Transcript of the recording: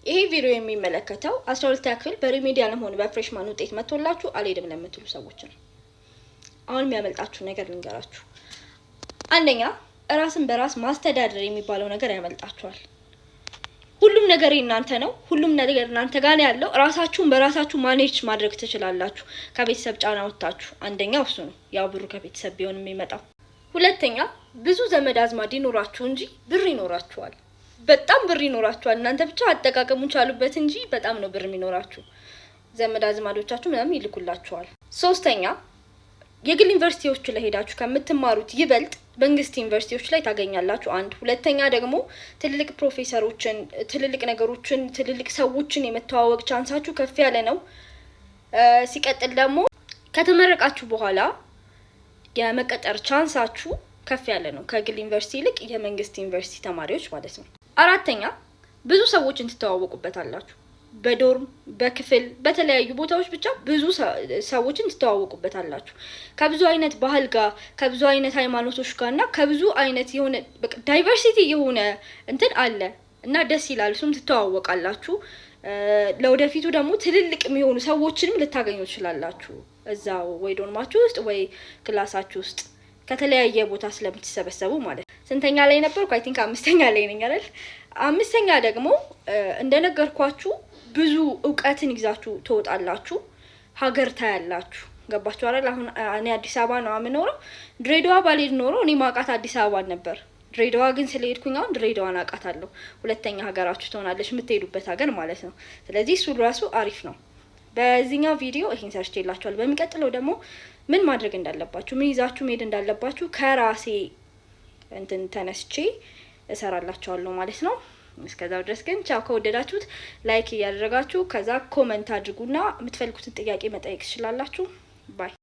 ይሄ ቪዲዮ የሚመለከተው 12ኛ ክፍል በሪሜዲያልም ሆነ በፍሬሽማን ውጤት መጥቶላችሁ አልሄድም ለምትሉ ሰዎች ነው። አሁን የሚያመልጣችሁ ነገር ልንገራችሁ። አንደኛ ራስን በራስ ማስተዳደር የሚባለው ነገር ያመልጣችኋል። ሁሉም ነገር እናንተ ነው። ሁሉም ነገር እናንተ ጋር ነው ያለው። ራሳችሁን በራሳችሁ ማኔጅ ማድረግ ትችላላችሁ ከቤተሰብ ጫና ወጣችሁ። አንደኛው እሱ ነው። ያው ብሩ ከቤተሰብ ቢሆን የሚመጣው። ሁለተኛ ብዙ ዘመድ አዝማድ ይኖራችሁ እንጂ ብር ይኖራችኋል። በጣም ብር ይኖራችኋል። እናንተ ብቻ አጠቃቀሙን ቻሉበት እንጂ በጣም ነው ብር የሚኖራችሁ። ዘመድ አዝማዶቻችሁ ምናምን ይልኩላችኋል። ሶስተኛ የግል ዩኒቨርሲቲዎች ላይ ሄዳችሁ ከምትማሩት ይበልጥ መንግስት ዩኒቨርሲቲዎች ላይ ታገኛላችሁ። አንድ ሁለተኛ ደግሞ ትልልቅ ፕሮፌሰሮችን፣ ትልልቅ ነገሮችን፣ ትልልቅ ሰዎችን የመተዋወቅ ቻንሳችሁ ከፍ ያለ ነው። ሲቀጥል ደግሞ ከተመረቃችሁ በኋላ የመቀጠር ቻንሳችሁ ከፍ ያለ ነው ከግል ዩኒቨርሲቲ ይልቅ የመንግስት ዩኒቨርሲቲ ተማሪዎች ማለት ነው። አራተኛ ብዙ ሰዎችን ትተዋወቁበታላችሁ። በዶርም በክፍል በተለያዩ ቦታዎች ብቻ ብዙ ሰዎችን ትተዋወቁበታላችሁ። ከብዙ አይነት ባህል ጋር ከብዙ አይነት ሃይማኖቶች ጋር እና ከብዙ አይነት የሆነ ዳይቨርሲቲ የሆነ እንትን አለ እና ደስ ይላል። እሱም ትተዋወቃላችሁ። ለወደፊቱ ደግሞ ትልልቅ የሚሆኑ ሰዎችንም ልታገኙ ትችላላችሁ እዛው ወይ ዶርማችሁ ውስጥ ወይ ክላሳችሁ ውስጥ ከተለያየ ቦታ ስለምትሰበሰቡ ማለት ነው። ስንተኛ ላይ ነበርኩ? አይ ቲንክ 5ኛ ላይ ነኝ አይደል? 5ኛ ደግሞ እንደነገርኳችሁ ብዙ እውቀትን ይዛችሁ ትወጣላችሁ። ሀገር ታያላችሁ። ገባችሁ አይደል? አሁን እኔ አዲስ አበባ ነው የምኖረው። ድሬዳዋ ባልሄድ ኖሮ እኔ ማውቃት አዲስ አበባ ነበር። ድሬዳዋ ግን ስለሄድኩኝ አሁን ድሬዳዋን አውቃታለሁ። ሁለተኛ ሀገራችሁ ትሆናለች የምትሄዱበት ሀገር ማለት ነው። ስለዚህ እሱ ራሱ አሪፍ ነው። በዚህኛው ቪዲዮ ይሄን ሰርቼላችኋል። በሚቀጥለው ደግሞ ምን ማድረግ እንዳለባችሁ ምን ይዛችሁ መሄድ እንዳለባችሁ ከራሴ እንትን ተነስቼ እሰራላችኋለሁ ማለት ነው። እስከዛው ድረስ ግን ቻው። ከወደዳችሁት ላይክ እያደረጋችሁ ከዛ ኮሜንት አድርጉና የምትፈልጉትን ጥያቄ መጠየቅ ትችላላችሁ። ባይ